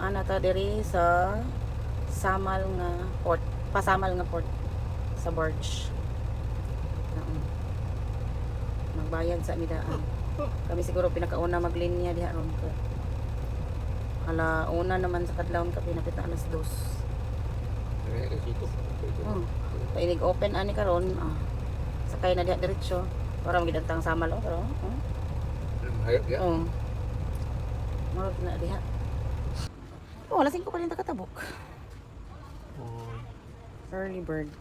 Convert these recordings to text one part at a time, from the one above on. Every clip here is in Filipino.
Ana ta diri sa Samal nga port, pasamal nga port sa barge. Magbayad sa midaan. Kami siguro pinakauna maglinya diha ron ko. Ala una naman sa kadlawon ka pinapita alas 2. Painig open ani karon. Sakay na diha diretso para magidagtang Samal karon. Hayop ya. Murag na diha. Lasing ko pa rin katabok. Early bird.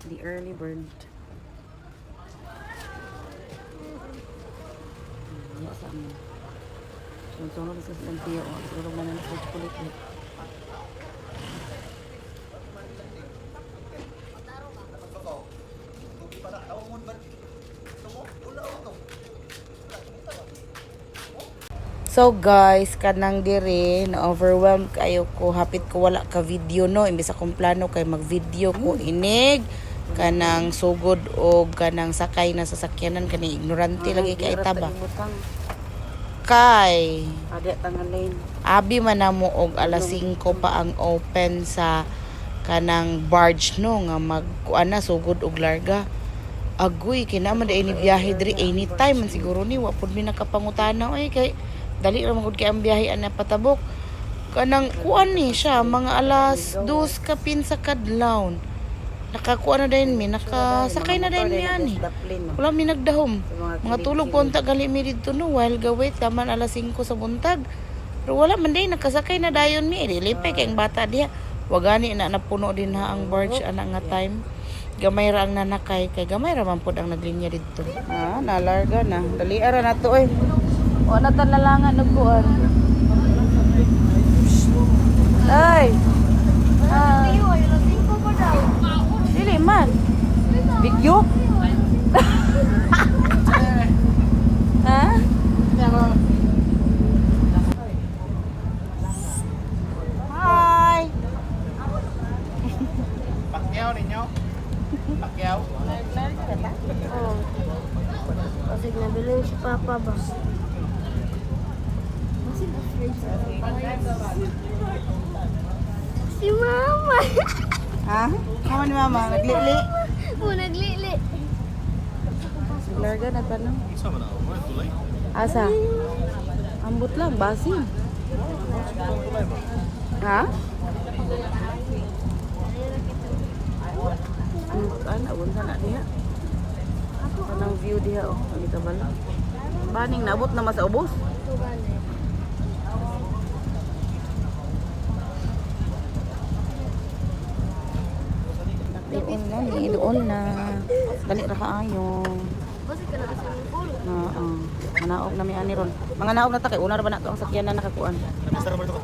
The early bird. Ano sa amin? Sunod sa silang tiyo. Siguro na lang sa chocolate. So guys, kanang diri na overwhelmed kayo ko, hapit ko wala ka video no, imbis akong plano kay mag-video ko inig kanang sugod o kanang sakay na sasakyanan kani ignorante lagi kay taba. Kay abi man namo og alas 5 pa ang open sa kanang barge no nga magkuan na sugod og larga. Agoy kinaman da ini biyahe diri anytime man siguro ni wa pud mi nakapangutana oy kay dali ra magud kay ang biyahe ana patabok kanang kuan ni siya mga alas 2 kapin sa kadlawon nakakuan na din mi nakasakay na din mi ani wala mi nagdahom mga tulog po unta gali mi didto no while gawait taman alas 5 sa buntag pero wala man din nakasakay na dayon mi lipay kay ang bata diha wagani na napuno din ha ang barge ana nga time gamay ra ang nanakay kay gamay ra man pud ang naglinya didto nalarga na dali ara nato oy. O natan lalangan nagkuan. Ay. Dili man. Video? Ha? Hi. Pakyaw ninyo. Pakyaw. Oh. Kasi nabiling si Papa ba? Si Mama. Ha? Mama ni Mama naglili. Naglili. Larga na tanong. Sama na ako. Tulay. Asa? Ambot lang basin. Ha? Ana unsa na diha? Kanang view diha oh, ani ka bala. Baning naabot na mas ubos. Doon na. Dali ra kaayo. Manaog na mi ani ron. Mga naog na ta kay una ra ba nato ang sakyanan nakakuan.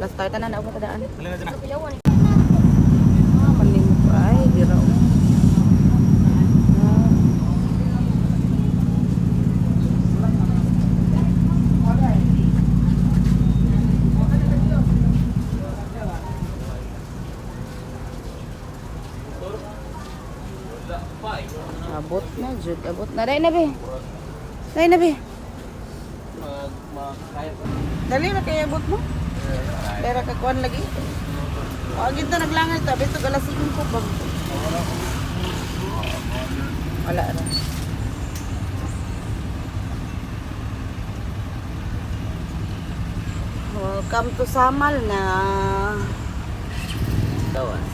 Last tayo tanan naog na tadaan. Palimok ay dira. Abot na jud, abot na. Dai na be. Dai na be. Dali na kay abot mo. Dara ka kuan lagi. O ginto naglangan ta bisto alas 5 pa. Wala ra. Welcome to Samal na. Tawas.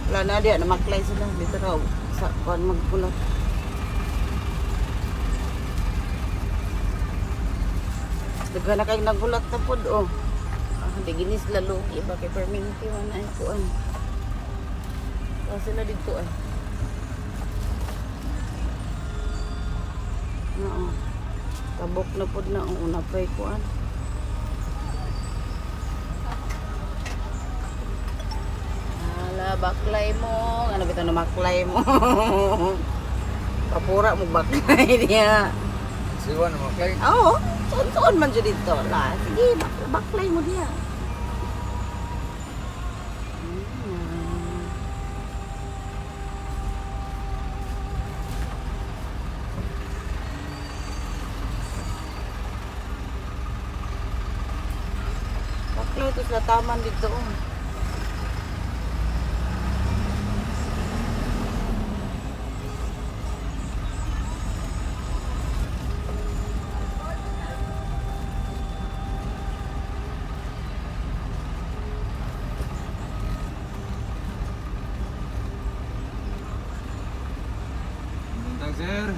Wala na diya, namaklay sila. Dito raw, sa kuhan magpulot. Daga na kayong nagbulat na po do. Di ginis lalo. Iba kay perminti man ay kuhan. Sila dito ay. Oo. Tabok na po na ang una pa kuhan. Baklay mo, ano bitaw na maklay mo. Papura mo baklay niya. Siwan na maklay. Oo, tuon man dyan dito. Sige, baklay mo diya. dito sa taman dito. Bintang sir.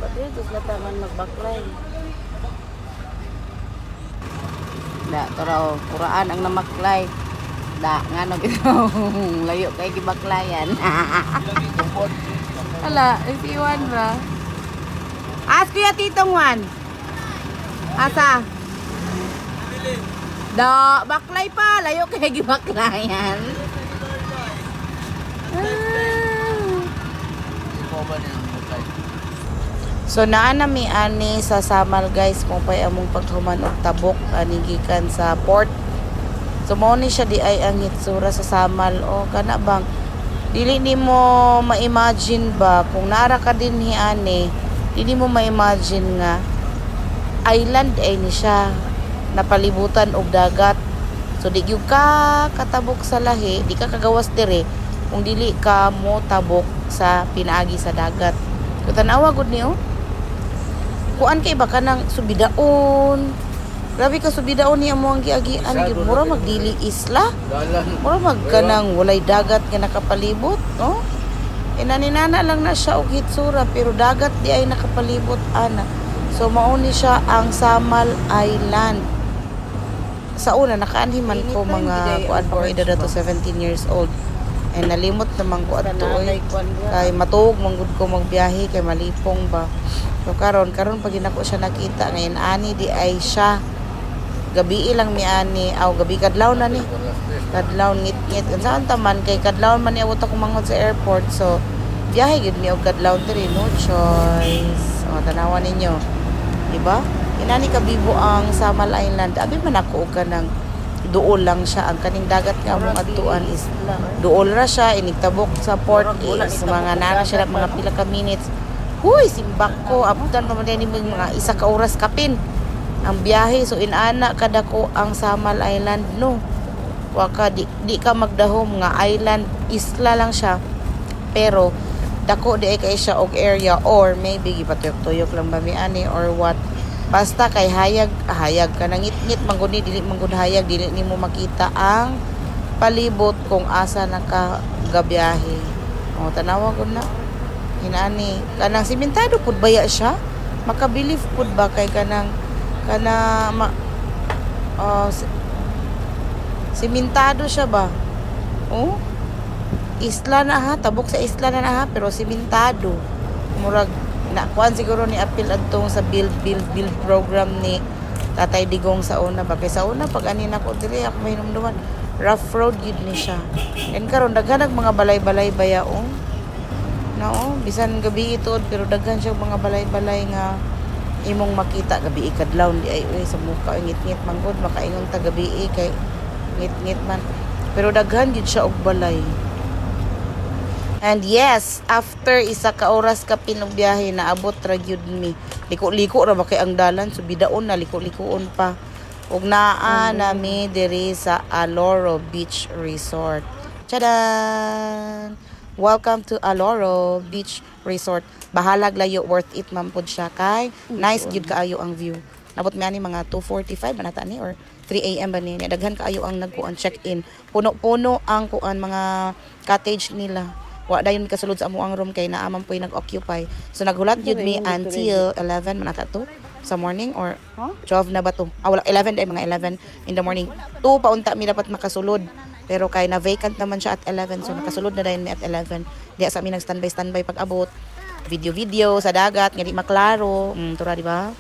Ba dito sa taman magbaklay. Da, tara o, kuraan ang namaklay. Da, nga no, layo kay gibaklayan. Hala, si Juan ra. Ask ko ya titong Juan. Asa? Da, baklay pa, layo kay gibaklayan. So naa na mi ani sa Samal guys kung pay among paghuman og tabok ani gikan sa port. So mao ni siya di ay ang hitsura sa Samal o kana bang dili nimo ma-imagine ba kung naara ka din hi ani dili mo ma-imagine nga island ay ni siya napalibutan og dagat. So di gyud ka katabok sa lahi, di ka kagawas dire kung dili ka mo tabok sa pinaagi sa dagat. Kung tanawa gud ni oh. Kuan kay baka nang subidaon. Grabe ka subidaon niya mo ang giagian gyud mura magdili isla. Dalan. Mura magkanang walay dagat nga nakapalibot, no? Inaninana lang na siya og hitsura pero dagat di ay nakapalibot ana. So mao ni siya ang Samal Island. Sa una nakaanhi man ko mga kuan pa edad to 17 years old. And nalimot naman ko ato kay matuog manggod ko magbiyahe kay malipong ba. So karon pag ginako siya nakita ngayon ani di ay siya gabi lang mi ani aw gabi kadlaw na ni kadlaw ngit saan taman kay kadlaw man ni awot ako mangod sa airport so biyahe gid mi og kadlaw diri no choice o tanawan ninyo di ba inani kabibo ang Samal Island abi man ako og kanang duol lang siya ang kaning dagat nga among adtuan is duol ra siya inigtabok sa port is mga nana siya mga pila ka minutes. Huy, simbak ko. Abutan pa man din mga isa ka oras kapin ang biyahe. So, inana kada ko ang Samal Island, no? Waka, di ka magdahom nga island. Isla lang siya. Pero, dako di ay kay siya og area or maybe gipatuyok-tuyok lang ba mi ani or what. Basta kay hayag ka nangit-ngit mangguni dili manggud hayag dili nimo makita ang palibot kung asa nakagabiyahe. O, tanawa ko na. Hinani kanang simentado pud baya siya makabilif pud ba kay kanang simentado siya ba oh isla na ha tabok sa isla na ha pero simentado murag nakuan siguro ni apil adtong sa build program ni Tatay Digong sa una ba kay sa una pag ani nako diri ako mahinumduman rough road gid ni siya and karon daghan mga balay-balay bayaong no, bisan gabi ito pero daghan siya mga balay-balay nga imong makita gabi ikadlaw di ay sa mukha ngit-ngit manggod makaingon ta gabi kay ngit-ngit man pero daghan gid siya og balay. And yes, after isa ka oras ka pinugbiyahe naabot ra gyud mi. Liko-liko ra ba kay ang dalan so bidaon na liko-likoon pa. Ug naa nami diri sa Aloro Beach Resort. Tada! Welcome to Aloro Beach Resort. Bahalag layo, worth it man pud siya kay nice gyud kaayo ang view. Nabot mi ani mga 2:45 ba nata ni or 3 AM ba ni. Daghan kaayo ang nagkuan check-in. Puno-puno ang kuan mga cottage nila. Wa dayon kasulod sa amo ang room kay naa man poy nag-occupy. So naghulat gyud mi until 11 man nata to sa morning or 12 na ba to? Wala 11 day mga 11 in the morning. 2 paunta mi dapat makasulod. Pero kay na vacant naman siya at 11 so nakasulod na din mi at 11. Diya sa amin nag-standby pag abot. Video sa dagat nga di maklaro. Tura di ba?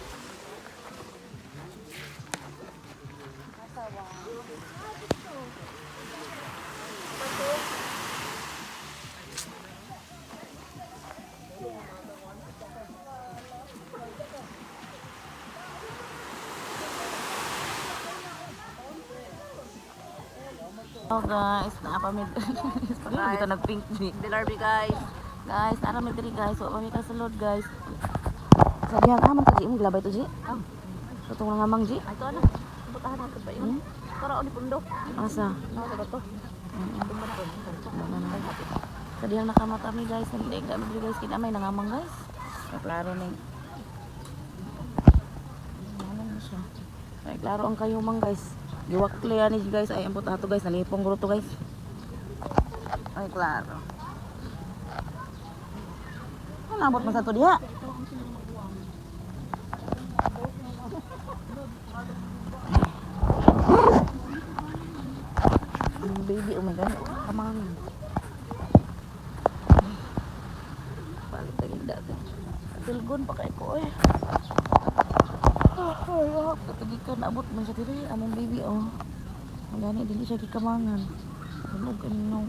Oh guys, naapamid. Dito nag-pink ni. Dilarby guys. Guys, naapamid diri guys. Wa kami kasulod guys. Sabihan ka man kaji mo glabay to ji. Katong nga mang ji. Ito na. Putahan natin ba yun? Para o ni pundo. Asa? Ano ba to? Kadiyang nakamata mi guys, hindi kami guys kinamay nangamang guys. Klaro ning. Ano na siya? Ay klaro ang kayumang guys. Giwakli ani guys, ay ambot ato guys, nalipong gulo to guys. Ay klaro. Ano abot man sa to diha? Baby, oh my god, kamang. Balik lagi dati. Tilgon pa kay ko eh. Ay, katagikan abot man sa diri among baby oh. Magani dili siya gikamangan. Tunog kaninong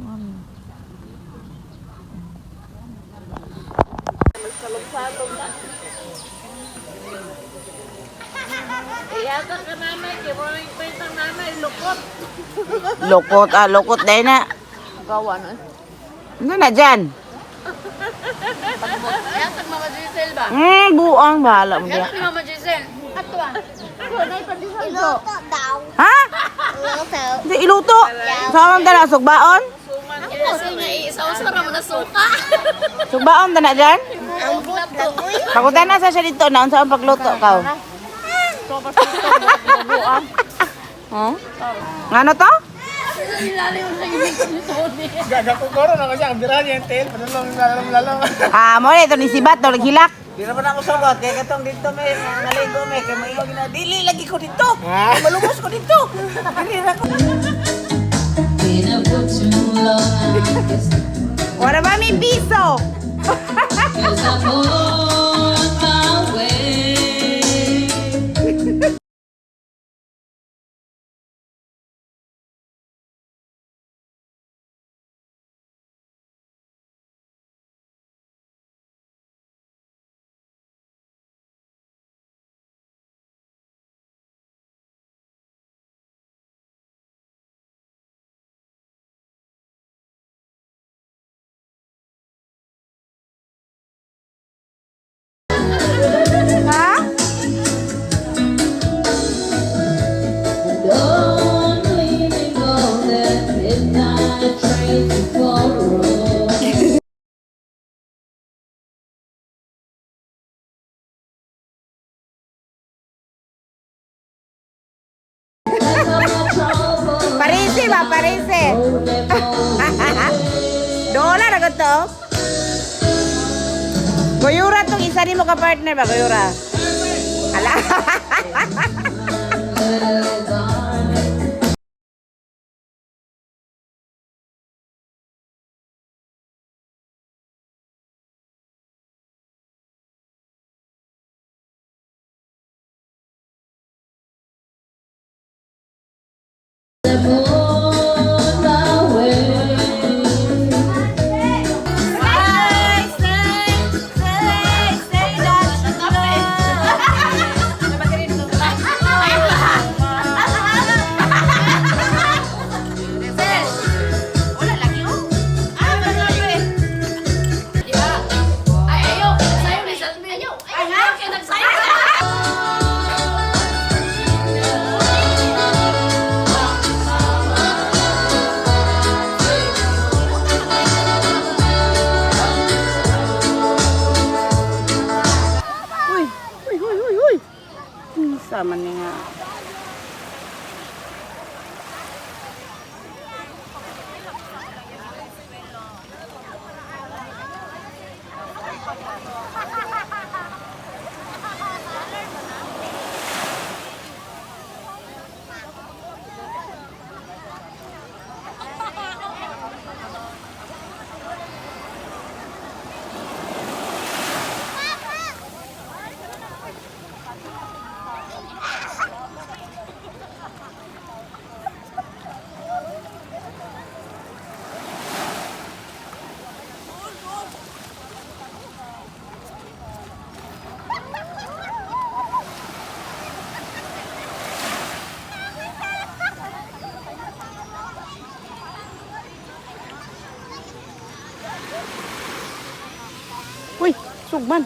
Iyata ka nanay, kaya mo yung paitang nanay, lukot. Lokot dahil na. Gawa na. Ano na dyan? Iyata Mama Giselle ba? Buang bahala mo diya. Iyata Mama Giselle. Ato ah. Iluto daw. Ha? Iluto. Di iluto? Saan tala sugbaon? Kasi nga isa-usara mo na suka. Sugbaon na dyan? Ang buto. Pakutan na sa siya dito na unsa ang pagluto ka. Ha? Ngano to? Gagakugoro na kasi ang bira niya yung tail. Padulong. Ah, mo ito ni sibat to hilak. Di naman ako sagot, kaya katong dito may naligo may, kaya may na, dili lagi ko dito. Malumos ko dito. Dili na ko. Wala ba may piso? Ha? Parisi ba? Parisi. Dola na to. Goyura tong isa ni mo ka partner ba? Goyura. Ala. Sama niya nga. Uy, sugman.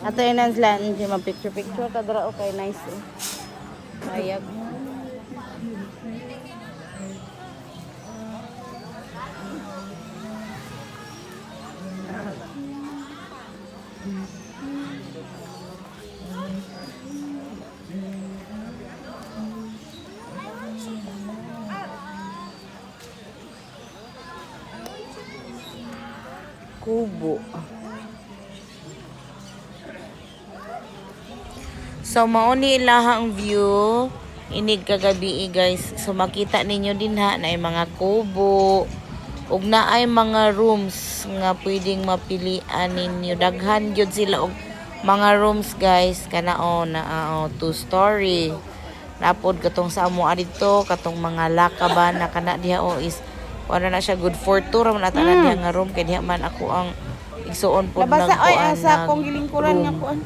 Ato yun ang sila, hindi mag-picture-picture ka dra, okay, nice eh. Ayag. Kubo. So, mauni ilahang view. Inig kagabi guys. So, makita ninyo din ha na ay mga kubo. Ug na ay mga rooms nga pwedeng mapilian ninyo. Daghan yun sila og mga rooms guys. Kanao na 2-story. Napod katong sa amo dito. Katong mga lakaban na kana diha is wala na siya good for 2 raman ata na diha nga room. Kaya diha man ako ang igsuon po Labas sa oy nagkuan sa kong gilingkuran nga kuan.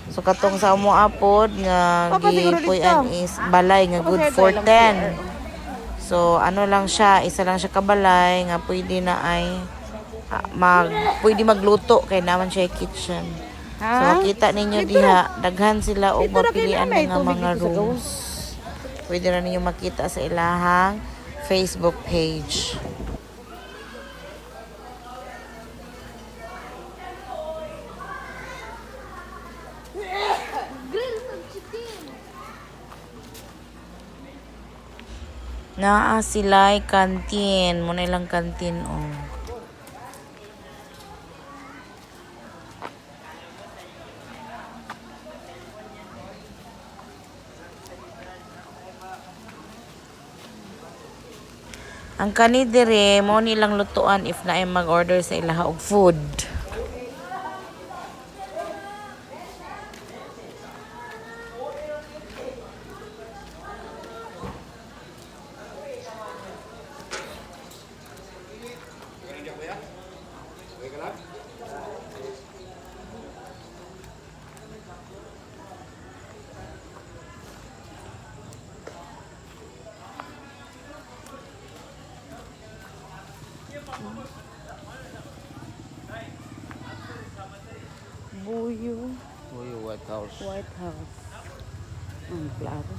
So katong sa amo apod nga Papa, siguro gipuy-an dito. is balay nga Papa, good sir, for tayo lang 10. So ano lang siya, isa lang siya kabalay nga pwede na ay pwede magluto kay naman siya kitchen. So Ha? makita ninyo diha daghan sila og Dito ra mapilian kay nanay, nga tubig mga dito sa rooms. Pwede ra ninyo makita sa ilahang Facebook page. Naa sila'y kantin. Muna ilang kantin, oh. Ang kani dire mo nilang lutuan if na ay mag-order sa ilaha og food. Buyo. Uy, White House. White House. Ang klaro.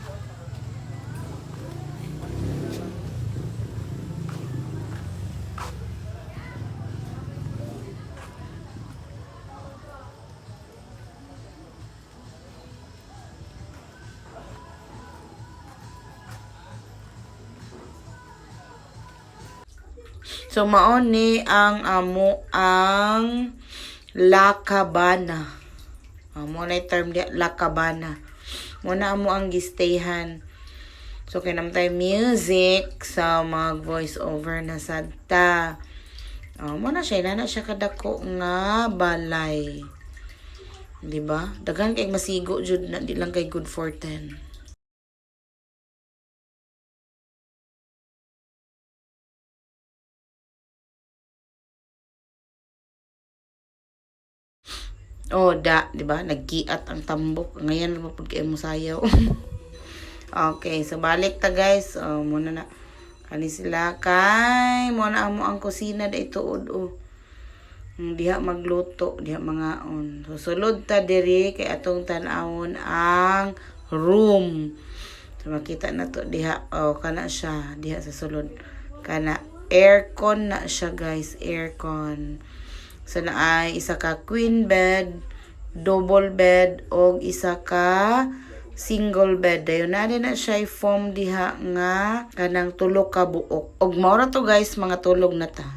So mao ni ang amo ang La Cabana. Mo na term di La Cabana. Mo na amo ang gistayhan. So kinamtay music sa mag voice over na sadta. Mo na siya na siya kadako nga balay. Di ba? Daghan kay masigo jud na di lang kay good for 10. Oh, di ba? Nagkiat ang tambok. Ngayon mapud kay mo sayaw. Okay, so balik ta guys. Muna na kani sila kay muna amo ang kusina da ituod diha magluto, diha mga on. So sulod ta diri kay atong tan-awon ang room. So makita na to diha kana siya diha sa sulod. Kana aircon na siya guys, aircon. So na ay isa ka queen bed, double bed o isa ka single bed. Dayon na din na siya foam diha nga kanang tulog ka buok. Og maura to guys mga tulog na ta.